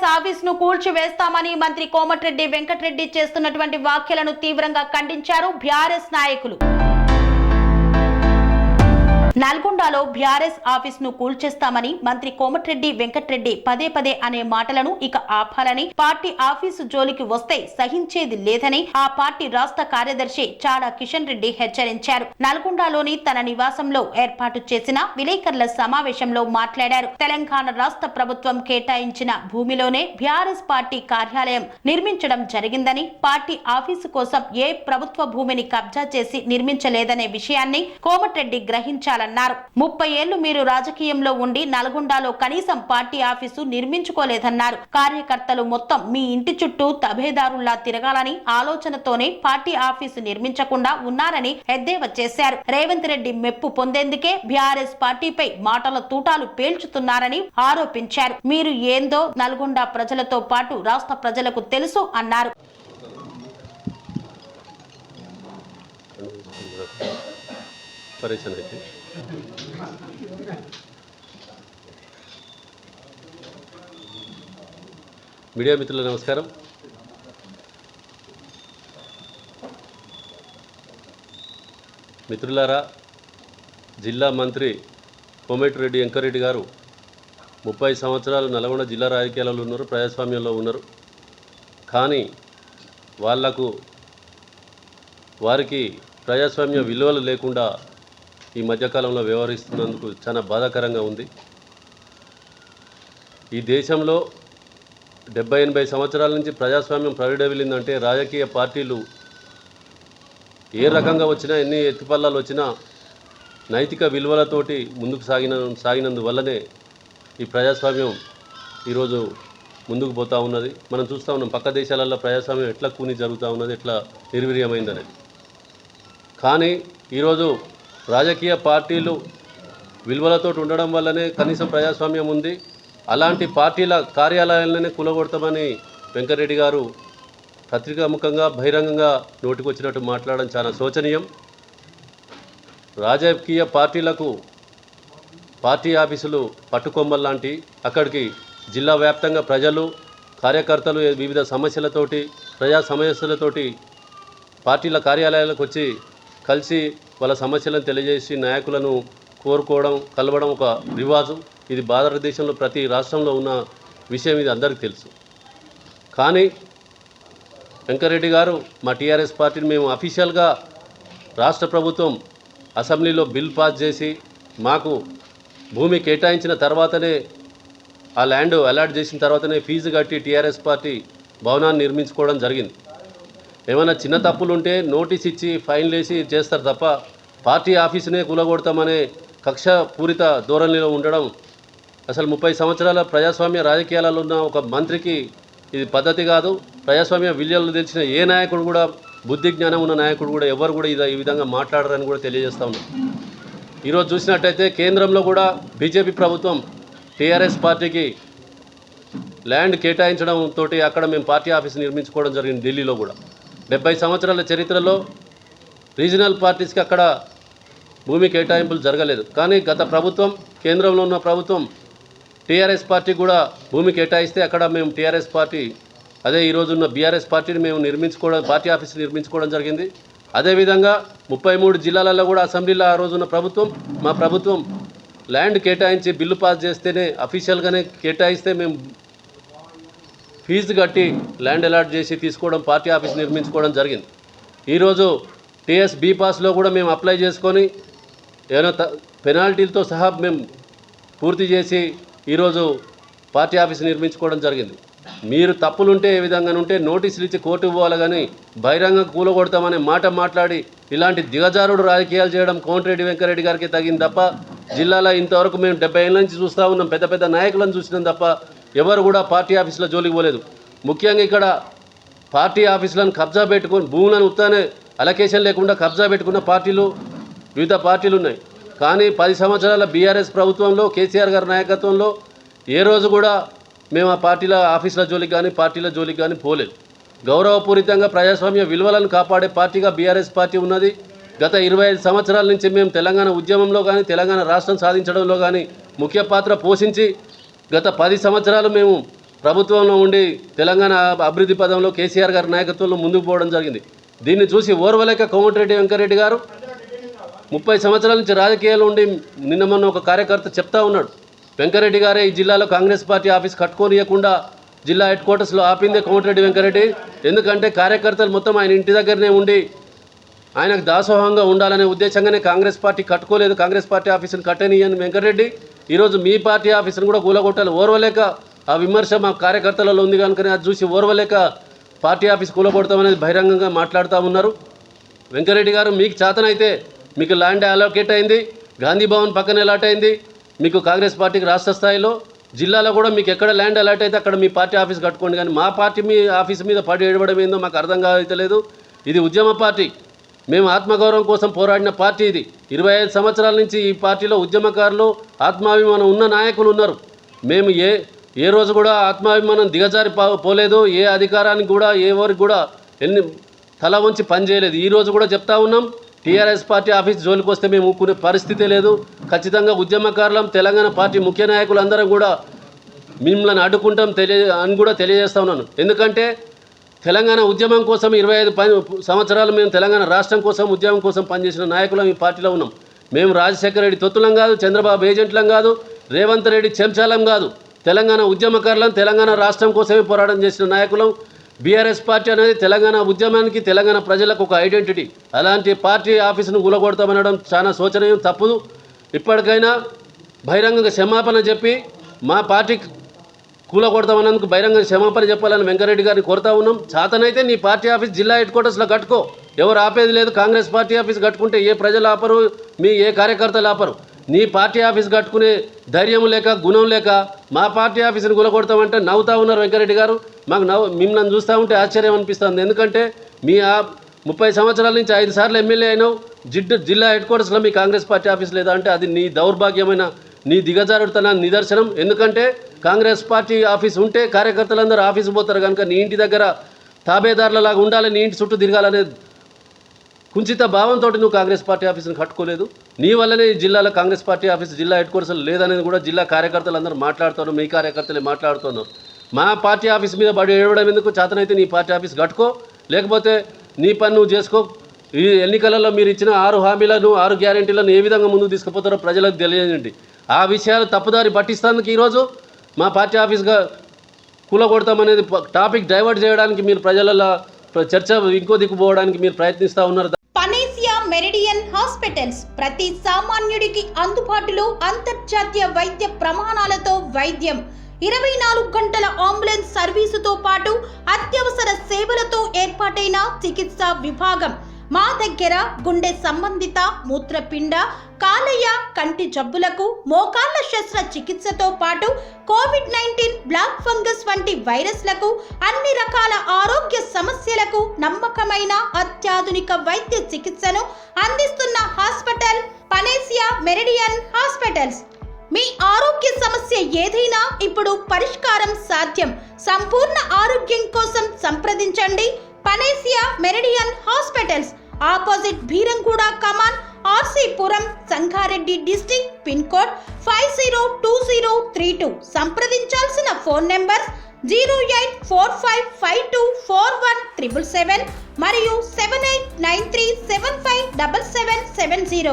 BRS office ను కూల్చివేస్తామని మంత్రి కోమటిరెడ్డి వెంకటరెడ్డి చేస్తున్నటువంటి వ్యాఖ్యలను తీవ్రంగా ఖండించారు బీఆర్ఎస్ నాయకులు. నల్గొండలో బీఆర్ఎస్ ఆఫీస్ ను కూల్చేస్తామని మంత్రి కోమటిరెడ్డి వెంకటరెడ్డి పదే పదే అనే మాటలను ఇక ఆపాలని, పార్టీ ఆఫీసు జోలికి వస్తే సహించేది లేదని ఆ పార్టీ రాష్ట్ర కార్యదర్శి చాడా కిషన్ రెడ్డి హెచ్చరించారు. నల్గొండలోని తన నివాసంలో ఏర్పాటు చేసిన విలేకరుల సమావేశంలో మాట్లాడారు. తెలంగాణ రాష్ట్ర ప్రభుత్వం కేటాయించిన భూమిలోనే బీఆర్ఎస్ పార్టీ కార్యాలయం నిర్మించడం జరిగిందని, పార్టీ ఆఫీసు కోసం ఏ ప్రభుత్వ భూమిని కబ్జా చేసి నిర్మించలేదనే విషయాన్ని కోమటిరెడ్డి గ్రహించాలన్నారు. 30 ఏళ్లు మీరు రాజకీయంలో ఉండి నల్గొండలో కనీసం పార్టీ ఆఫీసు నిర్మించుకోలేదన్నారు. కార్యకర్తలు మొత్తం మీ ఇంటి చుట్టూ తబేదారుల్లా తిరగాలని ఆలోచనతోనే పార్టీ ఆఫీసు నిర్మించకుండా ఉన్నారని ఎద్దేవా చేశారు. రేవంత్ రెడ్డి మెప్పు పొందేందుకే బీఆర్ఎస్ పార్టీపై మాటల తూటాలు పేల్చుతున్నారని ఆరోపించారు. మీరు ఏందో నల్గొండ ప్రజలతో పాటు రాష్ట్ర ప్రజలకు తెలుసు అన్నారు. మీడియా మిత్రులకు నమస్కారం. మిత్రులారా, జిల్లా మంత్రి కోమటిరెడ్డి వెంకటరెడ్డి గారు 30 సంవత్సరాలు నల్గొండ జిల్లా రాజకీయాలలో ఉన్నారు, ప్రజాస్వామ్యంలో ఉన్నారు. కానీ వారికి ప్రజాస్వామ్య విలువలు లేకుండా ఈ మధ్యకాలంలో వ్యవహరిస్తున్నందుకు చాలా బాధాకరంగా ఉంది. ఈ దేశంలో 70-80 సంవత్సరాల నుంచి ప్రజాస్వామ్యం ప్రవిడవిల్లిందంటే రాజకీయ పార్టీలు ఏ రకంగా వచ్చినా, ఎన్ని ఎత్తుపల్లాలు వచ్చినా నైతిక విలువలతోటి ముందుకు సాగినందువల్లనే ఈ ప్రజాస్వామ్యం ఈరోజు ముందుకు పోతూ ఉన్నది. మనం చూస్తూ ఉన్నాం పక్క దేశాలలో ప్రజాస్వామ్యం ఎట్లా కూని జరుగుతూ ఉన్నది, ఎట్లా నిర్వీర్యమైందనేది. కానీ ఈరోజు రాజకీయ పార్టీలు విలువలతో ఉండడం వల్లనే కనీసం ప్రజాస్వామ్యం ఉంది. అలాంటి పార్టీల కార్యాలయాలనే కూలగొడతామని వెంకటరెడ్డి గారు పత్రికాముఖంగా బహిరంగంగా నోటికొచ్చినట్టు మాట్లాడడం చాలా శోచనీయం. రాజకీయ పార్టీలకు పార్టీ ఆఫీసులు పట్టుకొమ్మల్లాంటి, అక్కడికి జిల్లా వ్యాప్తంగా ప్రజలు, కార్యకర్తలు వివిధ సమస్యలతోటి, ప్రజా సమస్యలతోటి పార్టీల కార్యాలయాలకు వచ్చి కలిసి వాళ్ళ సమస్యలను తెలియజేసి నాయకులను కోరుకోవడం, కలవడం ఒక రివాజు. ఇది భారతదేశంలో ప్రతి రాష్ట్రంలో ఉన్న విషయం, ఇది అందరికీ తెలుసు. కానీ వెంకటరెడ్డి గారు మా టీఆర్ఎస్ పార్టీని మేము అఫీషియల్గా రాష్ట్ర ప్రభుత్వం అసెంబ్లీలో బిల్ పాస్ చేసి మాకు భూమి కేటాయించిన తర్వాతనే, ఆ ల్యాండ్ అలాట్ చేసిన తర్వాతనే ఫీజు కట్టి టీఆర్ఎస్ పార్టీ భవనాన్ని నిర్మించుకోవడం జరిగింది. ఏమైనా చిన్న తప్పులుంటే నోటీస్ ఇచ్చి ఫైన్లు వేసి చేస్తారు తప్ప పార్టీ ఆఫీసునే కూలగొడతామనే కక్షపూరిత ధోరణిలో ఉండడం అసలు 30 సంవత్సరాల ప్రజాస్వామ్య రాజకీయాలలో ఉన్న ఒక మంత్రికి ఇది పద్ధతి కాదు. ప్రజాస్వామ్య విలువలు తెలిసిన ఏ నాయకుడు కూడా, బుద్ధి జ్ఞానం ఉన్న నాయకుడు కూడా ఎవరు కూడా ఈ విధంగా మాట్లాడరని కూడా తెలియజేస్తూ ఉన్నాం. ఈరోజు చూసినట్టయితే కేంద్రంలో కూడా బీజేపీ ప్రభుత్వం టీఆర్ఎస్ పార్టీకి ల్యాండ్ కేటాయించడంతో అక్కడ మేము పార్టీ ఆఫీస్ నిర్మించుకోవడం జరిగింది. ఢిల్లీలో కూడా 70 సంవత్సరాల చరిత్రలో రీజనల్ పార్టీస్కి అక్కడ భూమి కేటాయింపులు జరగలేదు. కానీ గత ప్రభుత్వం, కేంద్రంలో ఉన్న ప్రభుత్వం టీఆర్ఎస్ పార్టీ కూడా భూమి కేటాయిస్తే అక్కడ మేము టీఆర్ఎస్ పార్టీ, అదే ఈరోజున్న బీఆర్ఎస్ పార్టీని మేము పార్టీ ఆఫీస్ నిర్మించుకోవడం జరిగింది. అదేవిధంగా 33 జిల్లాలలో కూడా అసెంబ్లీలో ఆ రోజున్న ప్రభుత్వం, మా ప్రభుత్వం ల్యాండ్ కేటాయించి బిల్లు పాస్ చేస్తేనే, అఫీషియల్గానే కేటాయిస్తే మేము ఫీజు కట్టి ల్యాండ్ అలాట్ చేసి తీసుకోవడం, పార్టీ ఆఫీస్ నిర్మించుకోవడం జరిగింది. ఈరోజు టీఎస్ బీ పాస్లో కూడా మేము అప్లై చేసుకొని ఏమైనా పెనాల్టీలతో సహా మేము పూర్తి చేసి ఈరోజు పార్టీ ఆఫీస్ నిర్మించుకోవడం జరిగింది. మీరు తప్పులుంటే ఏ విధంగా ఉంటే నోటీసులు ఇచ్చి కోర్టుకు పోవాలి, కానీ బహిరంగ కూలగొడతామనే మాట మాట్లాడి ఇలాంటి దిగజారుడు రాజకీయాలు చేయడం కోమటిరెడ్డి వెంకటరెడ్డి గారికి తగింది తప్ప, జిల్లాలో ఇంతవరకు మేము 70 ఏళ్ళ నుంచి చూస్తూ ఉన్నాం, పెద్ద పెద్ద నాయకులను చూసినాం తప్ప ఎవరు కూడా పార్టీ ఆఫీసులో జోలికి పోలేదు. ముఖ్యంగా ఇక్కడ పార్టీ ఆఫీసులను కబ్జా పెట్టుకొని భూములను ఉత్తానే అలొకేషన్ లేకుండా కబ్జా పెట్టుకున్న పార్టీలు, వివిధ పార్టీలు ఉన్నాయి. కానీ 10 సంవత్సరాల బీఆర్ఎస్ ప్రభుత్వంలో, కేసీఆర్ గారి నాయకత్వంలో ఏ రోజు కూడా మేము ఆ పార్టీల ఆఫీసుల జోలికి కానీ పార్టీల జోలికి కానీ పోలేదు. గౌరవపూరితంగా ప్రజాస్వామ్య విలువలను కాపాడే పార్టీగా బీఆర్ఎస్ పార్టీ ఉన్నది. గత 25 సంవత్సరాల నుంచి మేము తెలంగాణ ఉద్యమంలో కానీ, తెలంగాణ రాష్ట్రం సాధించడంలో కానీ ముఖ్య పాత్ర పోషించి గత 10 సంవత్సరాలు మేము ప్రభుత్వంలో ఉండి తెలంగాణ అభివృద్ధి పదంలో కేసీఆర్ గారి నాయకత్వంలో ముందుకు పోవడం జరిగింది. దీన్ని చూసి ఓర్వలేక కోమటిరెడ్డి వెంకరెడ్డి గారు 30 సంవత్సరాల నుంచి రాజకీయాలు ఉండి నిన్న మొన్న ఒక కార్యకర్త చెప్తా ఉన్నాడు, వెంకరెడ్డి గారే ఈ జిల్లాలో కాంగ్రెస్ పార్టీ ఆఫీస్ కట్టుకోనియకుండా జిల్లా హెడ్ క్వార్టర్స్లో ఆపిందే కోమటిరెడ్డి వెంకరెడ్డి. ఎందుకంటే కార్యకర్తలు మొత్తం ఆయన ఇంటి దగ్గరనే ఉండి ఆయనకు దాసోహంగా ఉండాలనే ఉద్దేశంగానే కాంగ్రెస్ పార్టీ కట్టుకోలేదు, కాంగ్రెస్ పార్టీ ఆఫీసును కట్టనియని వెంకరెడ్డి ఈరోజు మీ పార్టీ ఆఫీసును కూడా కూలగొట్టాలి. ఓర్వలేక ఆ విమర్శ మా కార్యకర్తలలో ఉంది కనుకనే అది చూసి ఓర్వలేక పార్టీ ఆఫీస్ కూలగొడతామనేది బహిరంగంగా మాట్లాడుతూ ఉన్నారు. వెంకరెడ్డి గారు మీకు చేతనైతే మీకు ల్యాండ్ అలోకేట్ అయింది, గాంధీ భవన్ పక్కన అలాట్ అయింది, మీకు కాంగ్రెస్ పార్టీకి రాష్ట్ర స్థాయిలో జిల్లాలో కూడా మీకు ఎక్కడ ల్యాండ్ అలాట్ అయితే అక్కడ మీ పార్టీ ఆఫీస్ కట్టుకోండి. కానీ మా పార్టీ మీ ఆఫీస్ మీద పడి ఏడవడం ఏందో మాకు అర్థం కావట్లేదు. ఇది ఉద్యమ పార్టీ, మేము ఆత్మగౌరవం కోసం పోరాడిన పార్టీ ఇది. 25 సంవత్సరాల నుంచి ఈ పార్టీలో ఉద్యమకారులు ఆత్మాభిమానం ఉన్న నాయకులు ఉన్నారు. మేము ఏ రోజు కూడా ఆత్మాభిమానం దిగజారి పోలేదు, ఏ అధికారానికి కూడా ఎవరికి కూడా తల వంచి పనిచేయలేదు. ఈరోజు కూడా చెప్తా ఉన్నాం, టీఆర్ఎస్ పార్టీ ఆఫీస్ జోలికి వస్తే మేము ఊరుకునే పరిస్థితి లేదు. ఖచ్చితంగా ఉద్యమకారులం, తెలంగాణ పార్టీ ముఖ్య నాయకులందరం కూడా మిమ్మల్ని అడ్డుకుంటాం అని కూడా తెలియజేస్తా ఉన్నాను. ఎందుకంటే తెలంగాణ ఉద్యమం కోసం 25 సంవత్సరాలు మేము తెలంగాణ రాష్ట్రం కోసం ఉద్యమం కోసం పనిచేసిన నాయకులం ఈ పార్టీలో ఉన్నాం. మేము రాజశేఖర రెడ్డి తొత్తులం కాదు, చంద్రబాబు ఏజెంట్లం కాదు, రేవంత్ రెడ్డి చెంచాలం కాదు. తెలంగాణ ఉద్యమకారులం, తెలంగాణ రాష్ట్రం కోసమే పోరాటం చేసిన నాయకులం. బీఆర్ఎస్ పార్టీ అనేది తెలంగాణ ఉద్యమానికి, తెలంగాణ ప్రజలకు ఒక ఐడెంటిటీ. అలాంటి పార్టీ ఆఫీసును కూలగొడతామనడం చాలా శోచనీయం, తప్పుదు. ఇప్పటికైనా బహిరంగంగా క్షమాపణ చెప్పి మా పార్టీ కూలగొడతామన్నందుకు బహిరంగ క్షమాపణ చెప్పాలని వెంకరెడ్డి గారిని కోరుతా ఉన్నాం. చేతనైతే నీ పార్టీ ఆఫీస్ జిల్లా హెడ్ క్వార్టర్స్లో కట్టుకో, ఎవరు ఆపేది లేదు. కాంగ్రెస్ పార్టీ ఆఫీస్ కట్టుకుంటే ఏ ప్రజలు ఆపరు, మీ ఏ కార్యకర్తలు ఆపరు. నీ పార్టీ ఆఫీస్ కట్టుకునే ధైర్యం లేక, గుణం లేక మా పార్టీ ఆఫీసుని కూలగొడతామంటే నవ్వుతా ఉన్నారు వెంకరెడ్డి గారు. మాకు మిమ్మల్ని చూస్తూ ఉంటే ఆశ్చర్యం అనిపిస్తుంది. ఎందుకంటే మీ 30 సంవత్సరాల నుంచి 5 సార్లు ఎమ్మెల్యే అయినావు, జిల్లా హెడ్ క్వార్టర్స్లో మీ కాంగ్రెస్ పార్టీ ఆఫీస్ లేదా అంటే అది నీ దౌర్భాగ్యమైన, నీ దిగజారుడుతన నిదర్శనం. ఎందుకంటే కాంగ్రెస్ పార్టీ ఆఫీస్ ఉంటే కార్యకర్తలందరూ ఆఫీసు పోతారు కనుక నీ ఇంటి దగ్గర తాబేదారులలాగా ఉండాలి, నీ ఇంటి చుట్టూ తిరగాలనే కుంచిత భావంతో నువ్వు కాంగ్రెస్ పార్టీ ఆఫీసును కట్టుకోలేదు. నీ వల్లనే ఈ జిల్లాలో కాంగ్రెస్ పార్టీ ఆఫీస్ జిల్లా హెడ్ క్వార్టర్స్ లేదనేది కూడా జిల్లా కార్యకర్తలు అందరూ మాట్లాడుతున్నారు, మీ కార్యకర్తలే మాట్లాడుతున్నారు. మా పార్టీ ఆఫీస్ మీద బడి ఏడవడం ఎందుకు? చేతనైతే నీ పార్టీ ఆఫీస్ కట్టుకో, లేకపోతే నీ పని నువ్వు చేసుకో. ఈ ఎన్నికలలో మీరు ఇచ్చిన 6 హామీలను, 6 గ్యారెంటీలను ఏ విధంగా ముందుకు తీసుకుపోతారో ప్రజలకు తెలియజేయండి. ఆ విషయాలు తప్పుదారి పట్టిస్తానికి ఈరోజు మా పార్టీ ఆఫీస్గా కూలగొడతామనేది టాపిక్ డైవర్ట్ చేయడానికి మీరు ప్రజలలో చర్చ ఇంకో దిక్కుపోవడానికి మీరు ప్రయత్నిస్తూ ఉన్నారు. పనేసియా మెరిడియన్ హాస్పిటల్స్ ప్రతి సామాన్యుడికి అందుబాటులో అంతర్జాతీయ వైద్య ప్రమాణాలతో వైద్యం, 24 గంటల అంబులెన్స్ సర్వీసుతో పాటు అత్యవసర సేవలతో ఏర్పాటైన చికిత్సా విభాగం. మా దగ్గర గుండె సంబంధిత, మూత్రపిండ, కాలేయ, కంటి జబ్బులకు, మోకాళ్ల శస్త్ర చికిత్సతో పాటు కోవిడ్-19, బ్లాక్ ఫంగస్ వంటి వైరస్లకు, అన్ని రకాల ఆరోగ్య సమస్యలకు నమ్మకమైన అత్యాధునిక వైద్య చికిత్సను అందిస్తున్న హాస్పిటల్ పనేసియా మెరిడియన్ హాస్పిటల్స్. మీ ఆరోగ్య సమస్య ఏదైనా ఇప్పుడు పరిష్కారం సాధ్యం. సంపూర్ణ ఆరోగ్యం కోసం సంప్రదించండి Panacea Meridian hospitals, opposite Bheeramguda Kaman, RC Puram, Sangareddy district, pin code 502032. సంప్రదించాల్సిన ఫోన్ నెంబర్ 0845524177 మరియు 7893757770.